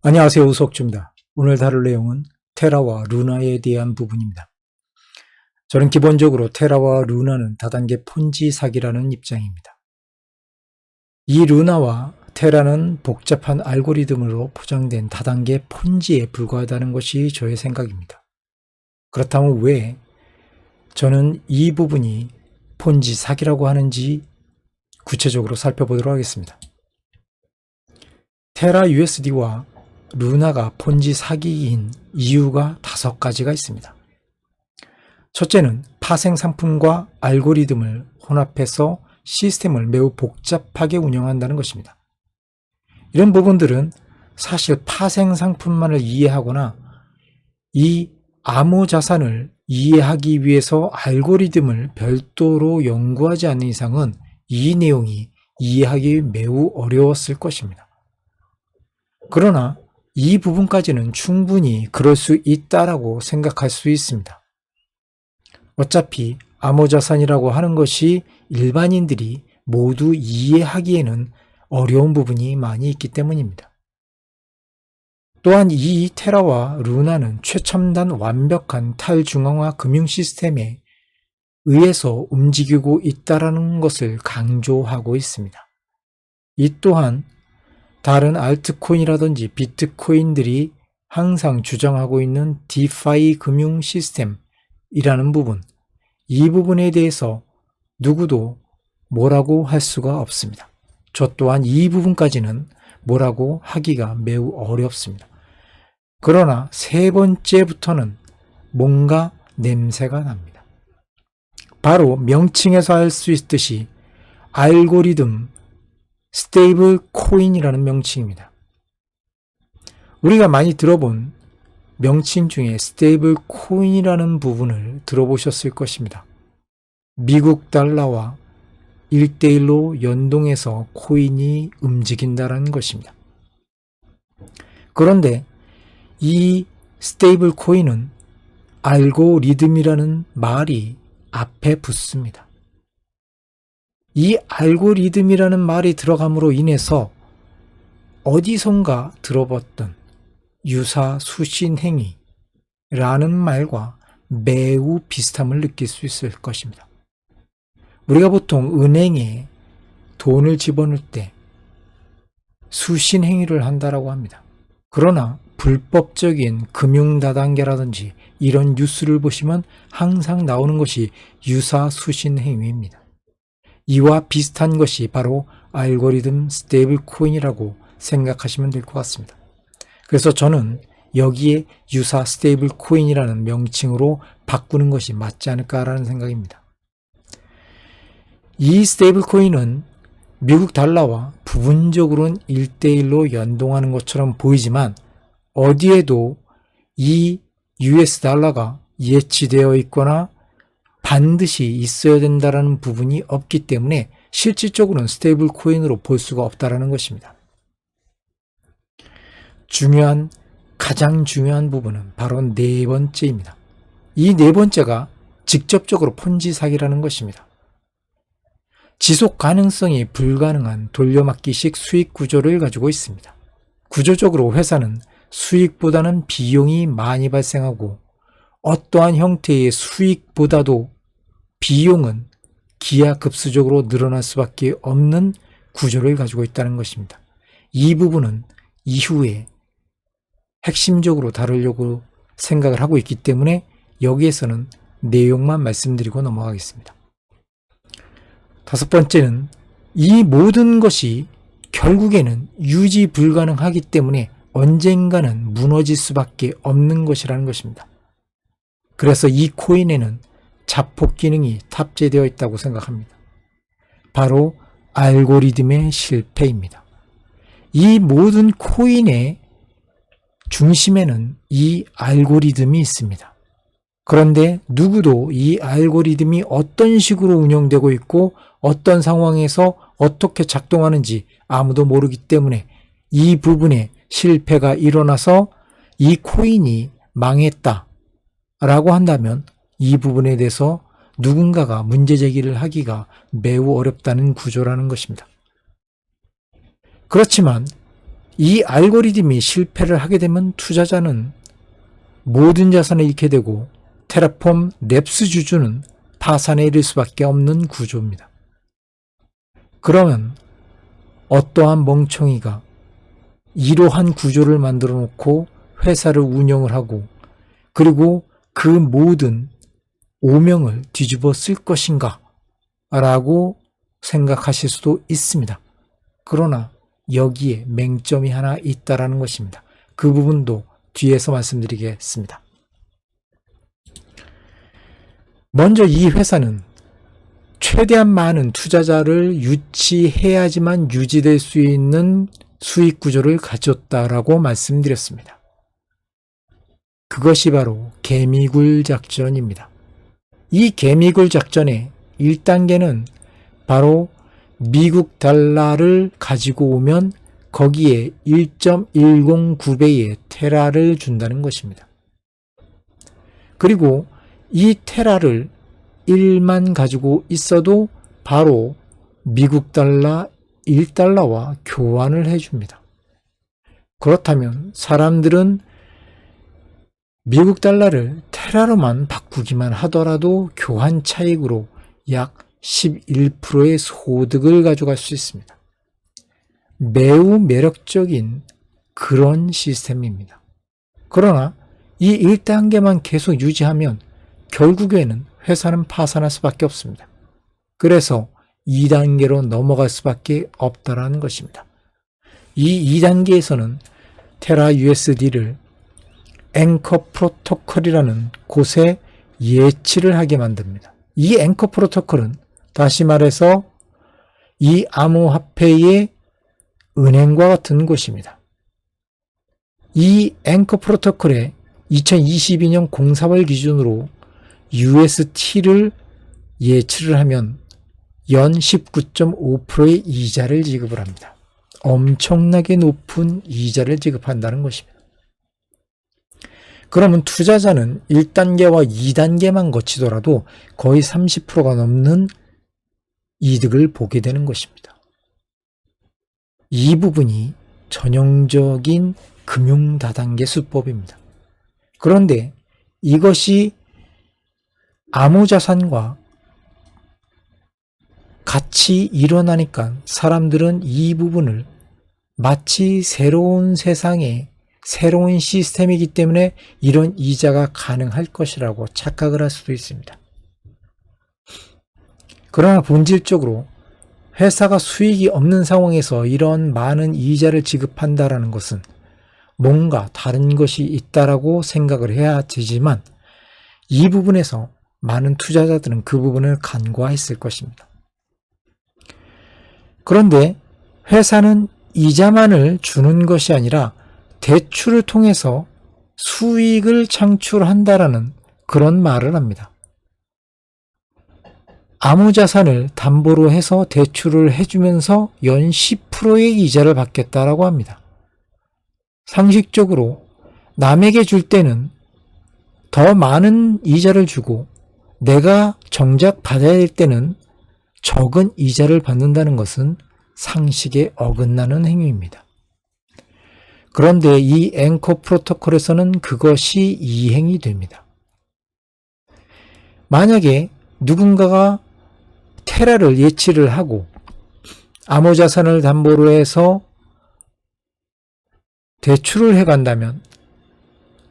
안녕하세요. 우석주입니다. 오늘 다룰 내용은 테라와 루나에 대한 부분입니다. 저는 기본적으로 테라와 루나는 다단계 폰지 사기라는 입장입니다. 이 루나와 테라는 복잡한 알고리즘으로 포장된 다단계 폰지에 불과하다는 것이 저의 생각입니다. 그렇다면 왜 저는 이 부분이 폰지 사기라고 하는지 구체적으로 살펴보도록 하겠습니다. 테라 USD와 루나가 폰지 사기인 이유가 5가지가 있습니다. 첫째는 파생 상품과 알고리즘을 혼합해서 시스템을 매우 복잡하게 운영한다는 것입니다. 이런 부분들은 사실 파생 상품만을 이해하거나 이 암호자산을 이해하기 위해서 알고리즘을 별도로 연구하지 않는 이상은 이 내용이 이해하기 매우 어려웠을 것입니다. 그러나 이 부분까지는 충분히 그럴 수 있다라고 생각할 수 있습니다. 어차피 암호자산이라고 하는 것이 일반인들이 모두 이해하기에는 어려운 부분이 많이 있기 때문입니다. 또한 이 테라와 루나는 최첨단 완벽한 탈중앙화 금융 시스템에 의해서 움직이고 있다는 것을 강조하고 있습니다. 이 또한 다른 알트코인이라든지 비트코인들이 항상 주장하고 있는 디파이 금융 시스템이라는 부분, 이 부분에 대해서 누구도 뭐라고 할 수가 없습니다. 저 또한 이 부분까지는 뭐라고 하기가 매우 어렵습니다. 그러나 세 번째부터는 뭔가 냄새가 납니다. 바로 명칭에서 알 수 있듯이 알고리즘 스테이블 코인이라는 명칭입니다. 우리가 많이 들어본 명칭 중에 스테이블 코인이라는 부분을 들어보셨을 것입니다. 미국 달러와 1대1로 연동해서 코인이 움직인다는 것입니다. 그런데 이 스테이블 코인은 알고리즘이라는 말이 앞에 붙습니다. 이 알고리즘이라는 말이 들어감으로 인해서 어디선가 들어봤던 유사수신행위라는 말과 매우 비슷함을 느낄 수 있을 것입니다. 우리가 보통 은행에 돈을 집어넣을 때 수신행위를 한다라고 합니다. 그러나 불법적인 금융다단계라든지 이런 뉴스를 보시면 항상 나오는 것이 유사수신행위입니다. 이와 비슷한 것이 바로 알고리즘 스테이블 코인이라고 생각하시면 될 것 같습니다. 그래서 저는 여기에 유사 스테이블 코인이라는 명칭으로 바꾸는 것이 맞지 않을까라는 생각입니다. 이 스테이블 코인은 미국 달러와 부분적으로는 1대1로 연동하는 것처럼 보이지만 어디에도 이 US 달러가 예치되어 있거나 반드시 있어야 된다는 부분이 없기 때문에 실질적으로는 스테이블 코인으로 볼 수가 없다는 것입니다. 가장 중요한 부분은 바로 네 번째입니다. 이 네 번째가 직접적으로 폰지 사기라는 것입니다. 지속 가능성이 불가능한 돌려막기식 수익 구조를 가지고 있습니다. 구조적으로 회사는 수익보다는 비용이 많이 발생하고 어떠한 형태의 수익보다도 비용은 기하급수적으로 늘어날 수밖에 없는 구조를 가지고 있다는 것입니다. 이 부분은 이후에 핵심적으로 다루려고 생각을 하고 있기 때문에 여기에서는 내용만 말씀드리고 넘어가겠습니다. 5번째는 이 모든 것이 결국에는 유지 불가능하기 때문에 언젠가는 무너질 수밖에 없는 것이라는 것입니다. 그래서 이 코인에는 자폭 기능이 탑재되어 있다고 생각합니다. 바로 알고리즘의 실패입니다. 이 모든 코인의 중심에는 이 알고리즘이 있습니다. 그런데 누구도 이 알고리즘이 어떤 식으로 운영되고 있고 어떤 상황에서 어떻게 작동하는지 아무도 모르기 때문에 이 부분에 실패가 일어나서 이 코인이 망했다라고 한다면 이 부분에 대해서 누군가가 문제 제기를 하기가 매우 어렵다는 구조라는 것입니다. 그렇지만 이 알고리즘이 실패를 하게 되면 투자자는 모든 자산을 잃게 되고 테라폼 넵스 주주는 파산에 이를 수밖에 없는 구조입니다. 그러면 어떠한 멍청이가 이러한 구조를 만들어 놓고 회사를 운영을 하고 그리고 그 모든 오명을 뒤집어 쓸 것인가 라고 생각하실 수도 있습니다. 그러나 여기에 맹점이 하나 있다라는 것입니다. 그 부분도 뒤에서 말씀드리겠습니다. 먼저 이 회사는 최대한 많은 투자자를 유치해야지만 유지될 수 있는 수익 구조를 가졌다라고 말씀드렸습니다. 그것이 바로 개미굴 작전입니다. 이 개미굴 작전의 1단계는 바로 미국 달러를 가지고 오면 거기에 1.109배의 테라를 준다는 것입니다. 그리고 이 테라를 1만 가지고 있어도 바로 미국 달러 1달러와 교환을 해줍니다. 그렇다면 사람들은 미국 달러를 테라로만 바꾸기만 하더라도 교환 차익으로 약 11%의 소득을 가져갈 수 있습니다. 매우 매력적인 그런 시스템입니다. 그러나 이 1단계만 계속 유지하면 결국에는 회사는 파산할 수밖에 없습니다. 그래서 2단계로 넘어갈 수밖에 없다라는 것입니다. 이 2단계에서는 테라 USD를 앵커 프로토콜이라는 곳에 예치를 하게 만듭니다. 이 앵커 프로토콜은 다시 말해서 이 암호화폐의 은행과 같은 곳입니다. 이 앵커 프로토콜에 2022년 04월 기준으로 UST를 예치를 하면 연 19.5%의 이자를 지급을 합니다. 엄청나게 높은 이자를 지급한다는 것입니다. 그러면 투자자는 1단계와 2단계만 거치더라도 거의 30%가 넘는 이득을 보게 되는 것입니다. 이 부분이 전형적인 금융다단계 수법입니다. 그런데 이것이 암호자산과 같이 일어나니까 사람들은 이 부분을 마치 새로운 세상에 새로운 시스템이기 때문에 이런 이자가 가능할 것이라고 착각을 할 수도 있습니다. 그러나 본질적으로 회사가 수익이 없는 상황에서 이런 많은 이자를 지급한다라는 것은 뭔가 다른 것이 있다라고 생각을 해야 되지만 이 부분에서 많은 투자자들은 그 부분을 간과했을 것입니다. 그런데 회사는 이자만을 주는 것이 아니라 대출을 통해서 수익을 창출한다라는 그런 말을 합니다. 암호자산을 담보로 해서 대출을 해주면서 연 10%의 이자를 받겠다라고 합니다. 상식적으로 남에게 줄 때는 더 많은 이자를 주고 내가 정작 받아야 될 때는 적은 이자를 받는다는 것은 상식에 어긋나는 행위입니다. 그런데 이 앵커 프로토콜에서는 그것이 이행이 됩니다. 만약에 누군가가 테라를 예치를 하고 암호자산을 담보로 해서 대출을 해간다면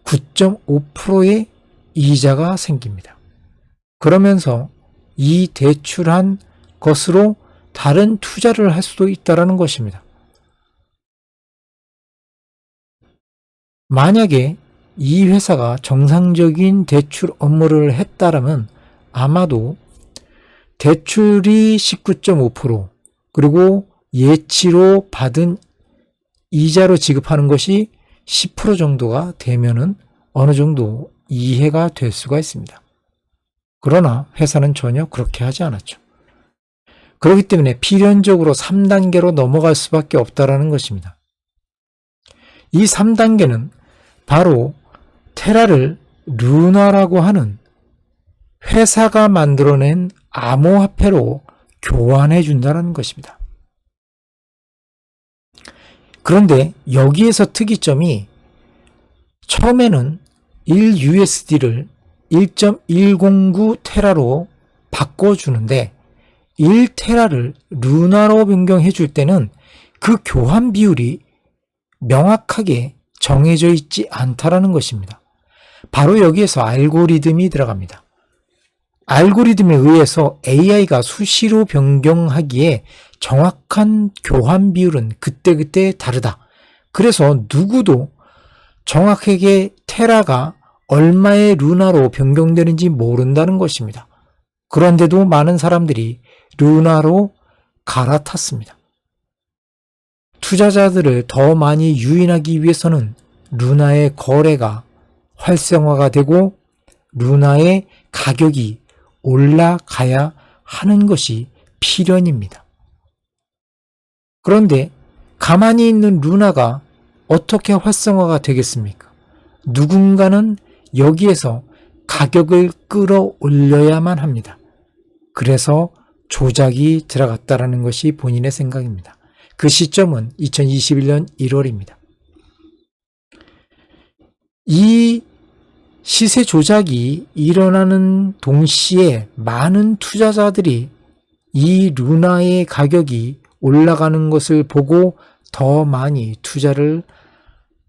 9.5%의 이자가 생깁니다. 그러면서 이 대출한 것으로 다른 투자를 할 수도 있다는 것입니다. 만약에 이 회사가 정상적인 대출 업무를 했다라면 아마도 대출이 19.5% 그리고 예치로 받은 이자로 지급하는 것이 10% 정도가 되면은 어느 정도 이해가 될 수가 있습니다. 그러나 회사는 전혀 그렇게 하지 않았죠. 그렇기 때문에 필연적으로 3단계로 넘어갈 수밖에 없다라는 것입니다. 이 3단계는 바로 테라를 루나라고 하는 회사가 만들어낸 암호화폐로 교환해 준다는 것입니다. 그런데 여기에서 특이점이 처음에는 1USD를 1.109테라로 바꿔주는데 1테라를 루나로 변경해 줄 때는 그 교환 비율이 명확하게 정해져 있지 않다라는 것입니다. 바로 여기에서 알고리즘이 들어갑니다. 알고리즘에 의해서 AI가 수시로 변경하기에 정확한 교환 비율은 그때그때 다르다. 그래서 누구도 정확하게 테라가 얼마의 루나로 변경되는지 모른다는 것입니다. 그런데도 많은 사람들이 루나로 갈아탔습니다. 투자자들을 더 많이 유인하기 위해서는 루나의 거래가 활성화가 되고 루나의 가격이 올라가야 하는 것이 필연입니다. 그런데 가만히 있는 루나가 어떻게 활성화가 되겠습니까? 누군가는 여기에서 가격을 끌어올려야만 합니다. 그래서 조작이 들어갔다라는 것이 본인의 생각입니다. 그 시점은 2021년 1월입니다. 이 시세 조작이 일어나는 동시에 많은 투자자들이 이 루나의 가격이 올라가는 것을 보고 더 많이 투자를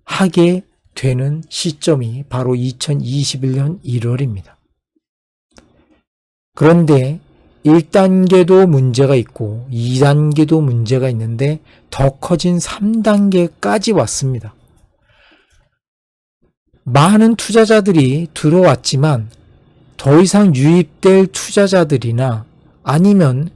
하게 되는 시점이 바로 2021년 1월입니다. 그런데 1단계도 문제가 있고 2단계도 문제가 있는데 더 커진 3단계까지 왔습니다. 많은 투자자들이 들어왔지만 더 이상 유입될 투자자들이나 아니면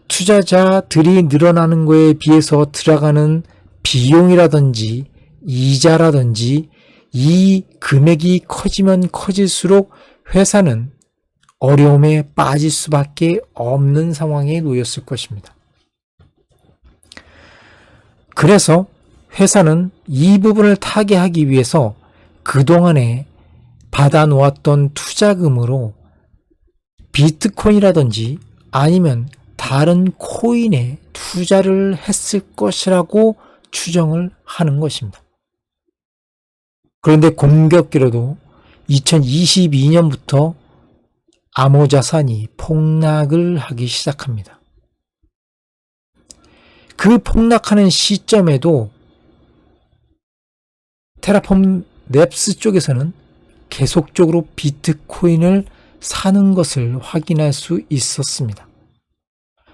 투자자들이 늘어나는 거에 비해서 들어가는 비용이라든지 이자라든지 이 금액이 커지면 커질수록 회사는 어려움에 빠질 수밖에 없는 상황에 놓였을 것입니다. 그래서 회사는 이 부분을 타개하기 위해서 그동안에 받아놓았던 투자금으로 비트코인이라든지 아니면 다른 코인에 투자를 했을 것이라고 추정을 하는 것입니다. 그런데 공교롭게도 2022년부터 암호자산이 폭락을 하기 시작합니다. 그 폭락하는 시점에도 테라폼 랩스 쪽에서는 계속적으로 비트코인을 사는 것을 확인할 수 있었습니다.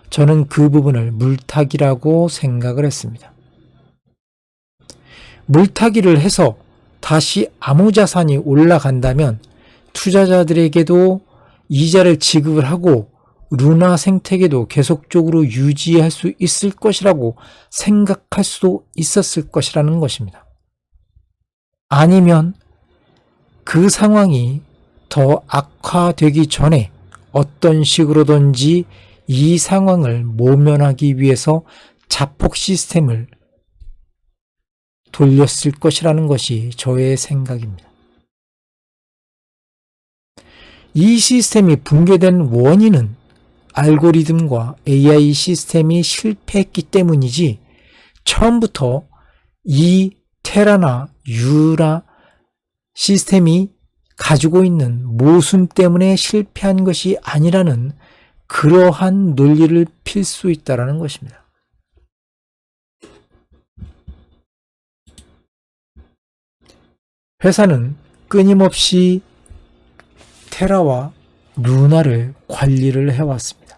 저는 그 부분을 물타기라고 생각을 했습니다. 물타기를 해서 다시 암호자산이 올라간다면 투자자들에게도 이자를 지급을 하고 루나 생태계도 계속적으로 유지할 수 있을 것이라고 생각할 수도 있었을 것이라는 것입니다. 아니면 그 상황이 더 악화되기 전에 어떤 식으로든지 이 상황을 모면하기 위해서 자폭 시스템을 돌렸을 것이라는 것이 저의 생각입니다. 이 시스템이 붕괴된 원인은 알고리즘과 AI 시스템이 실패했기 때문이지 처음부터 이 테라나 유라 시스템이 가지고 있는 모순 때문에 실패한 것이 아니라는 그러한 논리를 필 수 있다는 것입니다. 회사는 끊임없이 테라와 루나를 관리를 해왔습니다.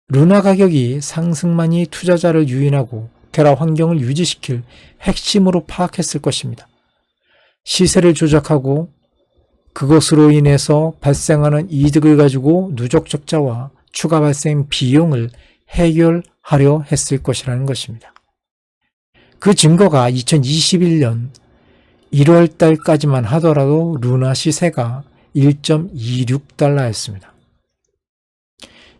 루나 가격이 상승만이 투자자를 유인하고 테라 환경을 유지시킬 핵심으로 파악했을 것입니다. 시세를 조작하고 그것으로 인해서 발생하는 이득을 가지고 누적 적자와 추가 발생 비용을 해결하려 했을 것이라는 것입니다. 그 증거가 2021년 1월 달까지만 하더라도 루나 시세가 1.26달러였습니다.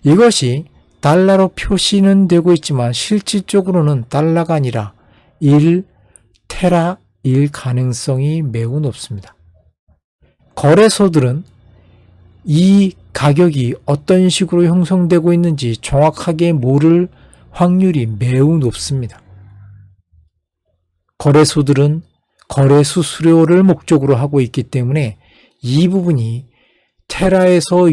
이것이 달러로 표시는 되고 있지만 실질적으로는 달러가 아니라 1테라일 가능성이 매우 높습니다. 거래소들은 이 가격이 어떤 식으로 형성되고 있는지 정확하게 모를 확률이 매우 높습니다. 거래소들은 거래 수수료를 목적으로 하고 있기 때문에 이 부분이 테라에서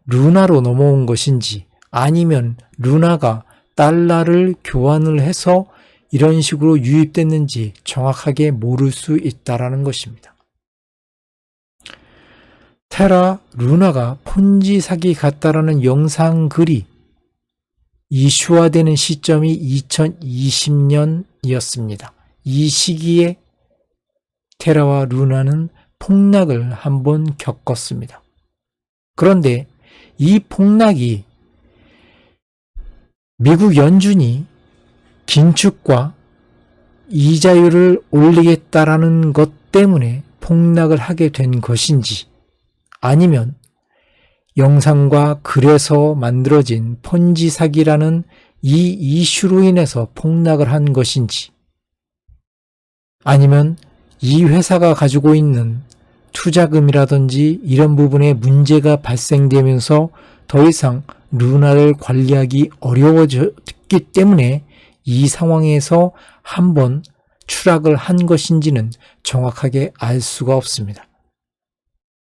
루나로 넘어온 것인지 아니면 루나가 달러를 교환을 해서 이런 식으로 유입됐는지 정확하게 모를 수 있다는 것입니다. 테라 루나가 폰지 사기 같다라는 영상 글이 이슈화되는 시점이 2020년이었습니다. 이 시기에 테라와 루나는 폭락을 한번 겪었습니다. 그런데 이 폭락이 미국 연준이 긴축과 이자율을 올리겠다라는 것 때문에 폭락을 하게 된 것인지 아니면 영상과 글에서 만들어진 폰지 사기라는 이 이슈로 인해서 폭락을 한 것인지 아니면 이 회사가 가지고 있는 투자금이라든지 이런 부분에 문제가 발생되면서 더 이상 루나를 관리하기 어려워졌기 때문에 이 상황에서 한번 추락을 한 것인지는 정확하게 알 수가 없습니다.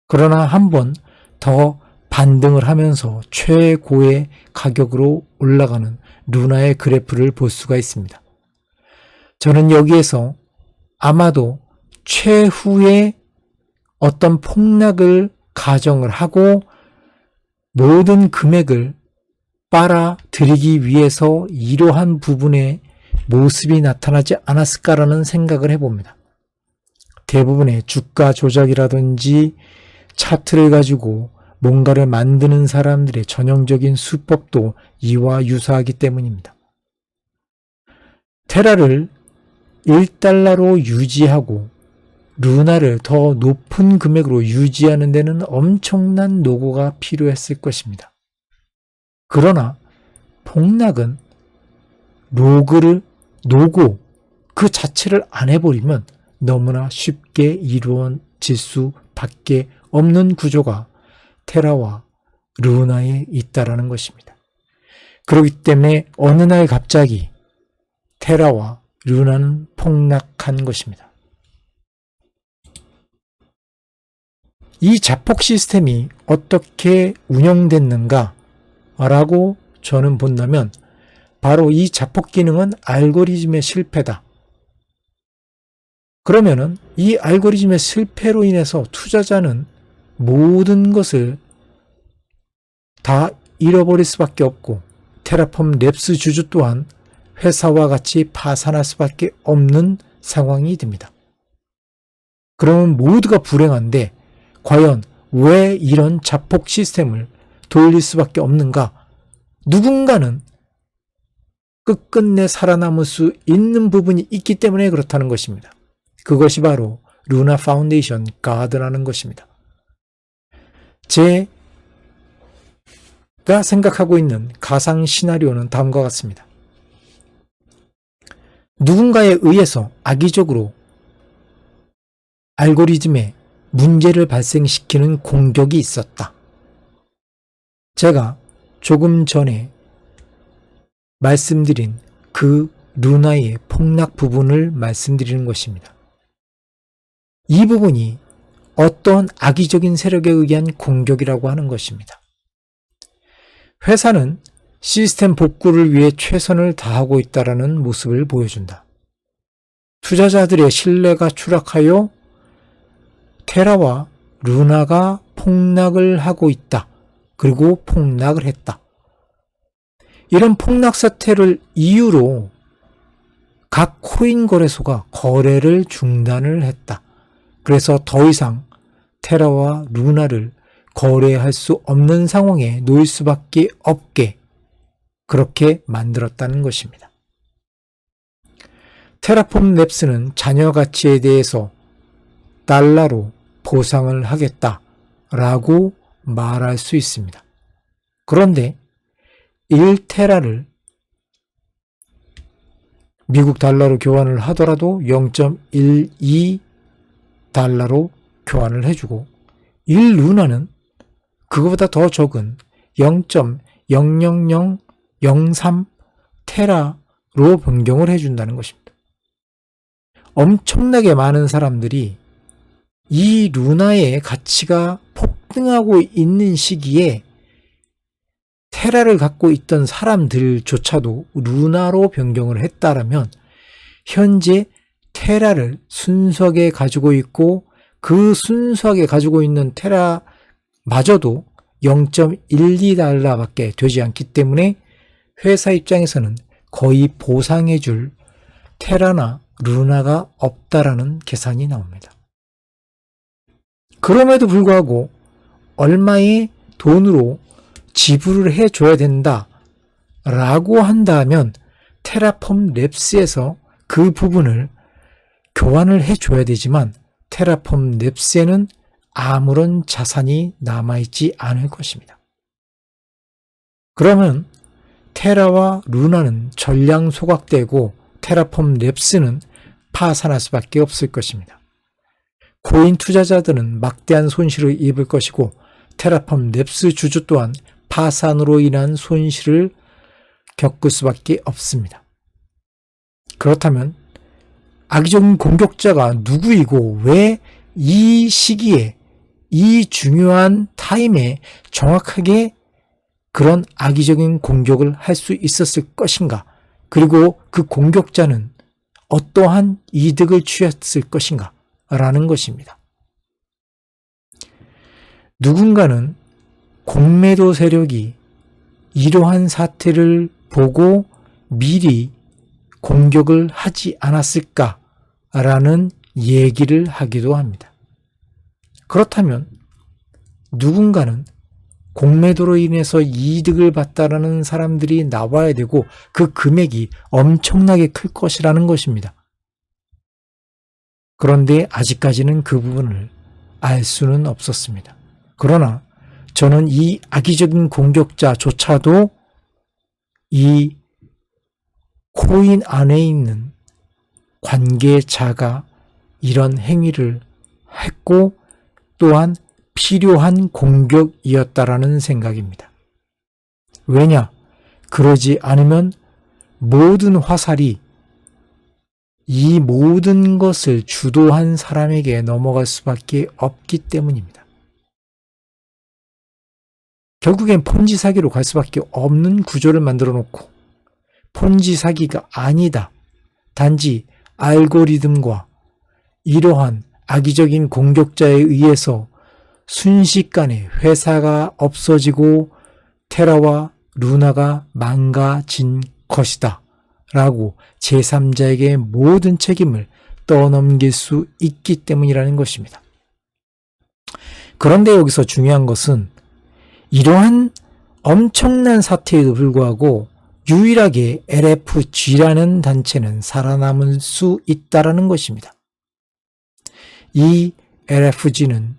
그러나 한번 더 반등을 하면서 최고의 가격으로 올라가는 루나의 그래프를 볼 수가 있습니다. 저는 여기에서 아마도 최후의 어떤 폭락을 가정을 하고 모든 금액을 빨아들이기 위해서 이러한 부분의 모습이 나타나지 않았을까라는 생각을 해봅니다. 대부분의 주가 조작이라든지 차트를 가지고 뭔가를 만드는 사람들의 전형적인 수법도 이와 유사하기 때문입니다. 테라를 1달러로 유지하고 루나를 더 높은 금액으로 유지하는 데는 엄청난 노고가 필요했을 것입니다. 그러나 폭락은 노고 그 자체를 안 해버리면 너무나 쉽게 이루어질 수밖에 없는 구조가 테라와 루나에 있다라는 것입니다. 그렇기 때문에 어느 날 갑자기 테라와 루나는 폭락한 것입니다. 이 자폭 시스템이 어떻게 운영됐는가라고 저는 본다면 바로 이 자폭 기능은 알고리즘의 실패다. 그러면은 이 알고리즘의 실패로 인해서 투자자는 모든 것을 다 잃어버릴 수밖에 없고 테라폼 랩스 주주 또한 회사와 같이 파산할 수밖에 없는 상황이 됩니다. 그러면 모두가 불행한데 과연 왜 이런 자폭 시스템을 돌릴 수밖에 없는가? 누군가는 끝끝내 살아남을 수 있는 부분이 있기 때문에 그렇다는 것입니다. 그것이 바로 루나 파운데이션 가드라는 것입니다. 제가 생각하고 있는 가상 시나리오는 다음과 같습니다. 누군가에 의해서 악의적으로 알고리즘에 문제를 발생시키는 공격이 있었다. 제가 조금 전에 말씀드린 그 루나의 폭락 부분을 말씀드리는 것입니다. 이 부분이 어떤 악의적인 세력에 의한 공격이라고 하는 것입니다. 회사는 시스템 복구를 위해 최선을 다하고 있다는 모습을 보여준다. 투자자들의 신뢰가 추락하여 테라와 루나가 폭락을 하고 있다. 그리고 폭락을 했다. 이런 폭락 사태를 이유로 각 코인 거래소가 거래를 중단을 했다. 그래서 더 이상 테라와 루나를 거래할 수 없는 상황에 놓일 수밖에 없게 그렇게 만들었다는 것입니다. 테라폼 랩스는 자녀 가치에 대해서 달러로 보상을 하겠다라고 말할 수 있습니다. 그런데 1테라를 미국 달러로 교환을 하더라도 0.12달러로 교환을 해주고 1루나는 그거보다 더 적은 0.00003테라로 변경을 해준다는 것입니다. 엄청나게 많은 사람들이 이 루나의 가치가 폭등하고 있는 시기에 테라를 갖고 있던 사람들조차도 루나로 변경을 했다라면 현재 테라를 순수하게 가지고 있고 그 순수하게 가지고 있는 테라마저도 0.12달러밖에 되지 않기 때문에 회사 입장에서는 거의 보상해줄 테라나 루나가 없다라는 계산이 나옵니다. 그럼에도 불구하고 얼마의 돈으로 지불을 해줘야 된다라고 한다면 테라폼 랩스에서 그 부분을 교환을 해줘야 되지만 테라폼 랩스에는 아무런 자산이 남아있지 않을 것입니다. 그러면 테라와 루나는 전량 소각되고 테라폼 랩스는 파산할 수밖에 없을 것입니다. 코인 투자자들은 막대한 손실을 입을 것이고 테라폼 랩스 주주 또한 파산으로 인한 손실을 겪을 수밖에 없습니다. 그렇다면 악의적인 공격자가 누구이고 왜 이 시기에 이 중요한 타임에 정확하게 그런 악의적인 공격을 할 수 있었을 것인가? 그리고 그 공격자는 어떠한 이득을 취했을 것인가? 라는 것입니다. 누군가는 공매도 세력이 이러한 사태를 보고 미리 공격을 하지 않았을까라는 얘기를 하기도 합니다. 그렇다면 누군가는 공매도로 인해서 이득을 봤다라는 사람들이 나와야 되고 그 금액이 엄청나게 클 것이라는 것입니다. 그런데 아직까지는 그 부분을 알 수는 없었습니다. 그러나 저는 이 악의적인 공격자조차도 이 코인 안에 있는 관계자가 이런 행위를 했고 또한 필요한 공격이었다라는 생각입니다. 왜냐? 그러지 않으면 모든 화살이 이 모든 것을 주도한 사람에게 넘어갈 수밖에 없기 때문입니다. 결국엔 폰지 사기로 갈 수밖에 없는 구조를 만들어 놓고 폰지 사기가 아니다. 단지 알고리즘과 이러한 악의적인 공격자에 의해서 순식간에 회사가 없어지고 테라와 루나가 망가진 것이다 라고 제3자에게 모든 책임을 떠넘길 수 있기 때문이라는 것입니다. 그런데 여기서 중요한 것은 이러한 엄청난 사태에도 불구하고 유일하게 LFG라는 단체는 살아남을 수 있다라는 것입니다. 이 LFG는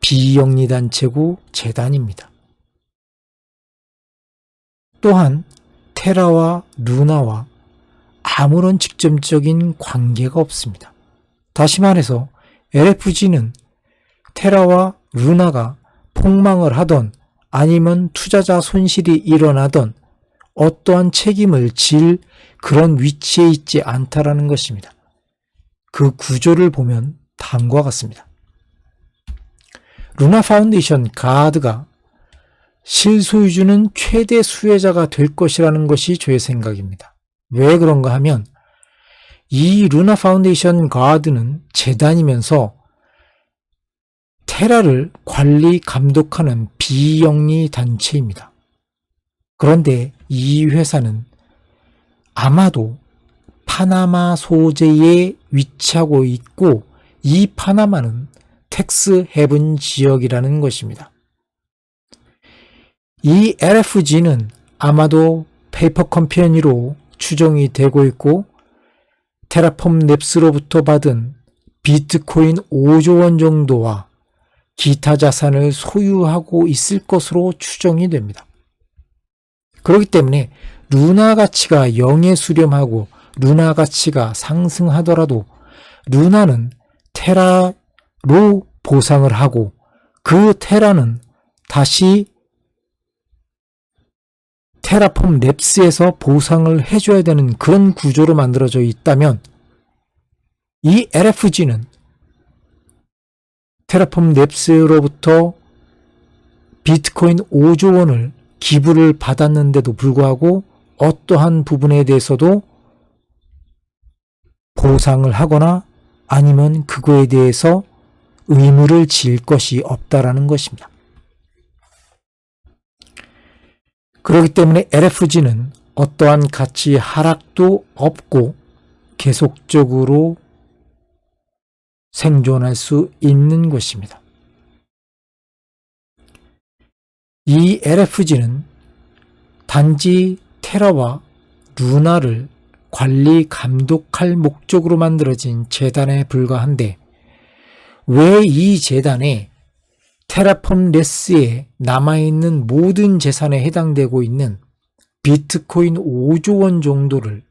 비영리 단체고 재단입니다. 또한 테라와 루나와 아무런 직접적인 관계가 없습니다. 다시 말해서 LFG는 테라와 루나가 폭망을 하던 아니면 투자자 손실이 일어나던 어떠한 책임을 질 그런 위치에 있지 않다라는 것입니다. 그 구조를 보면 다음과 같습니다. 루나 파운데이션 가드가 실소유주는 최대 수혜자가 될 것이라는 것이 저의 생각입니다. 왜 그런가 하면 이 루나 파운데이션 가드는 재단이면서 테라를 관리 감독하는 비영리 단체입니다. 그런데 이 회사는 아마도 파나마 소재에 위치하고 있고 이 파나마는 텍스 헤븐 지역이라는 것입니다. 이 LFG는 아마도 페이퍼 컴퍼니로 추정이 되고 있고 테라폼 랩스로부터 받은 비트코인 5조 원 정도와 기타 자산을 소유하고 있을 것으로 추정이 됩니다. 그렇기 때문에 루나 가치가 0에 수렴하고 루나 가치가 상승하더라도 루나는 테라로 보상을 하고 그 테라는 다시 테라폼 랩스에서 보상을 해줘야 되는 그런 구조로 만들어져 있다면 이 LFG는 테라폼 랩스로부터 비트코인 5조 원을 기부를 받았는데도 불구하고 어떠한 부분에 대해서도 보상을 하거나 아니면 그거에 대해서 의무를 지을 것이 없다라는 것입니다. 그렇기 때문에 LFG는 어떠한 가치 하락도 없고 계속적으로 생존할 수 있는 것입니다. 이 LFG는 단지 테라와 루나를 관리 감독할 목적으로 만들어진 재단에 불과한데 왜 이 재단에 테라폼 랩스에 남아있는 모든 재산에 해당되고 있는 비트코인 5조 원 정도를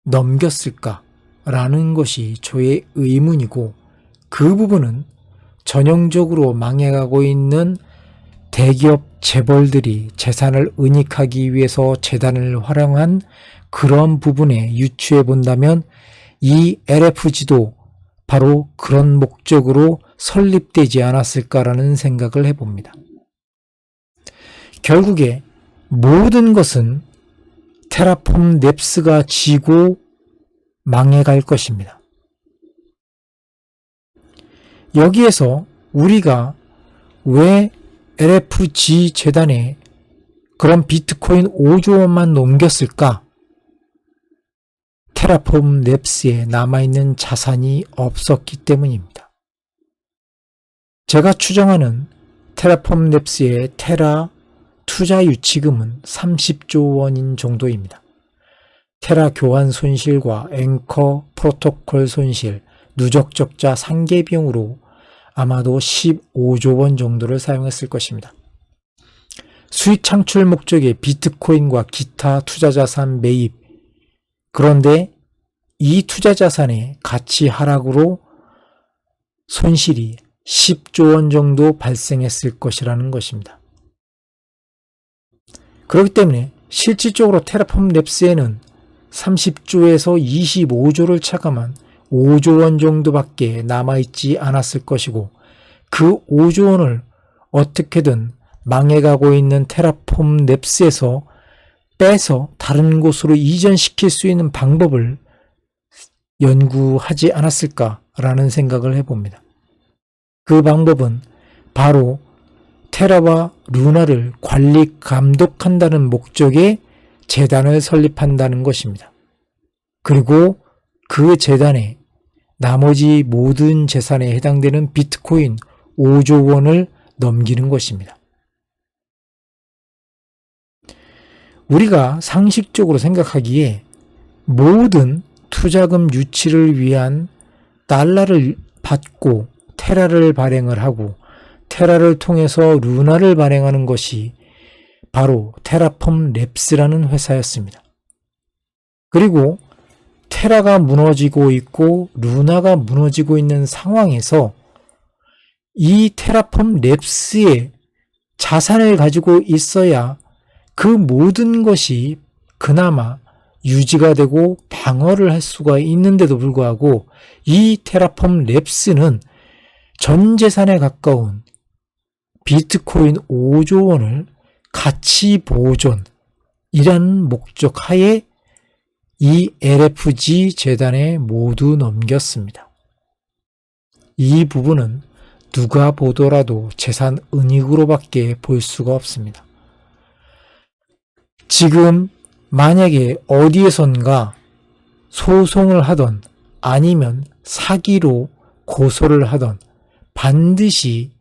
넘겼을까라는 것이 저의 의문이고, 그 부분은 전형적으로 망해가고 있는 대기업 재벌들이 재산을 은닉하기 위해서 재단을 활용한 그런 부분에 유추해 본다면 이 LFG도 바로 그런 목적으로 설립되지 않았을까라는 생각을 해봅니다. 결국에 모든 것은 테라폼 랩스가 지고 망해갈 것입니다. 여기에서 우리가 왜 LFG 재단에 그런 비트코인 5조 원만 넘겼을까? 테라폼 랩스에 남아있는 자산이 없었기 때문입니다. 제가 추정하는 테라폼 랩스의 테라 투자 유치금은 30조 원인 정도입니다. 테라 교환 손실과 앵커 프로토콜 손실, 누적 적자 상계 비용으로 아마도 15조 원 정도를 사용했을 것입니다. 수익 창출 목적의 비트코인과 기타 투자 자산 매입, 그런데 이 투자 자산의 가치 하락으로 손실이 10조 원 정도 발생했을 것이라는 것입니다. 그렇기 때문에 실질적으로 테라폼 랩스에는 30조에서 25조를 차감한 5조 원 정도밖에 남아있지 않았을 것이고, 그 5조 원을 어떻게든 망해가고 있는 테라폼 랩스에서 빼서 다른 곳으로 이전시킬 수 있는 방법을 연구하지 않았을까라는 생각을 해봅니다. 그 방법은 바로 테라와 루나를 관리 감독한다는 목적의 재단을 설립한다는 것입니다. 그리고 그 재단에 나머지 모든 재산에 해당되는 비트코인 5조 원을 넘기는 것입니다. 우리가 상식적으로 생각하기에 모든 투자금 유치를 위한 달러를 받고 테라를 발행을 하고 테라를 통해서 루나를 발행하는 것이 바로 테라폼 랩스라는 회사였습니다. 그리고 테라가 무너지고 있고 루나가 무너지고 있는 상황에서 이 테라폼 랩스의 자산을 가지고 있어야 그 모든 것이 그나마 유지가 되고 방어를 할 수가 있는데도 불구하고 이 테라폼 랩스는 전 재산에 가까운 비트코인 5조 원을 가치 보존이라는 목적 하에 이 LFG 재단에 모두 넘겼습니다. 이 부분은 누가 보더라도 재산 은닉으로밖에 볼 수가 없습니다. 지금 만약에 어디에선가 소송을 하던 아니면 사기로 고소를 하던 반드시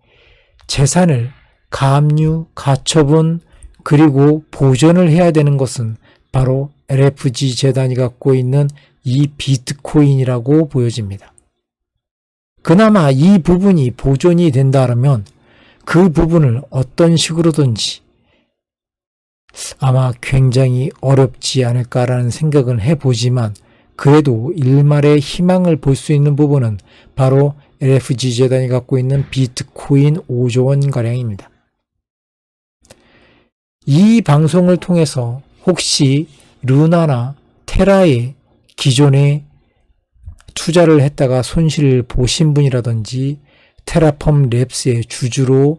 재산을 가압류, 가처분 그리고 보존을 해야 되는 것은 바로 LFG 재단이 갖고 있는 이 비트코인이라고 보여집니다. 그나마 이 부분이 보존이 된다면 그 부분을 어떤 식으로든지 아마 굉장히 어렵지 않을까라는 생각은 해보지만, 그래도 일말의 희망을 볼 수 있는 부분은 바로 LFG 재단이 갖고 있는 비트코인 5조 원가량입니다. 이 방송을 통해서 혹시 루나나 테라의 기존의 투자를 했다가 손실을 보신 분이라든지 테라폼 랩스의 주주로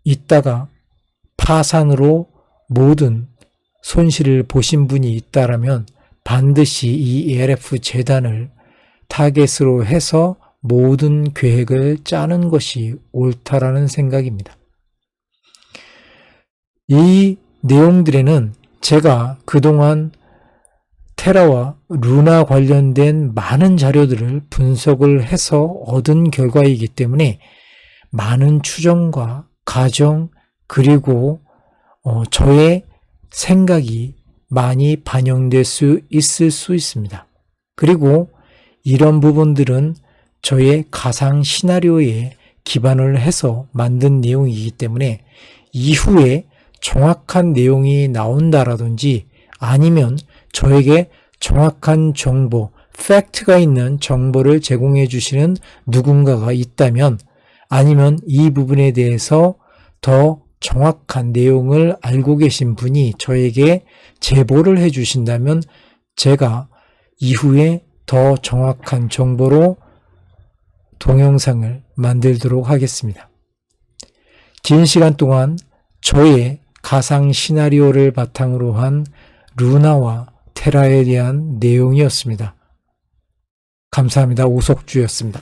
있다가 파산으로 모든 손실을 보신 분이 있다라면 반드시 이 ELF 재단을 타겟으로 해서 모든 계획을 짜는 것이 옳다라는 생각입니다. 이 내용들에는 제가 그동안 테라와 루나 관련된 많은 자료들을 분석을 해서 얻은 결과이기 때문에 많은 추정과 가정 그리고 저의 생각이 많이 반영될 수 있을 수 있습니다. 그리고 이런 부분들은 저의 가상 시나리오에 기반을 해서 만든 내용이기 때문에 이후에 정확한 내용이 나온다라든지 아니면 저에게 정확한 정보, 팩트가 있는 정보를 제공해 주시는 누군가가 있다면 아니면 이 부분에 대해서 더 정확한 내용을 알고 계신 분이 저에게 제보를 해 주신다면 제가 이후에 더 정확한 정보로 동영상을 만들도록 하겠습니다. 긴 시간 동안 저의 가상 시나리오를 바탕으로 한 루나와 테라에 대한 내용이었습니다. 감사합니다. 오석주였습니다.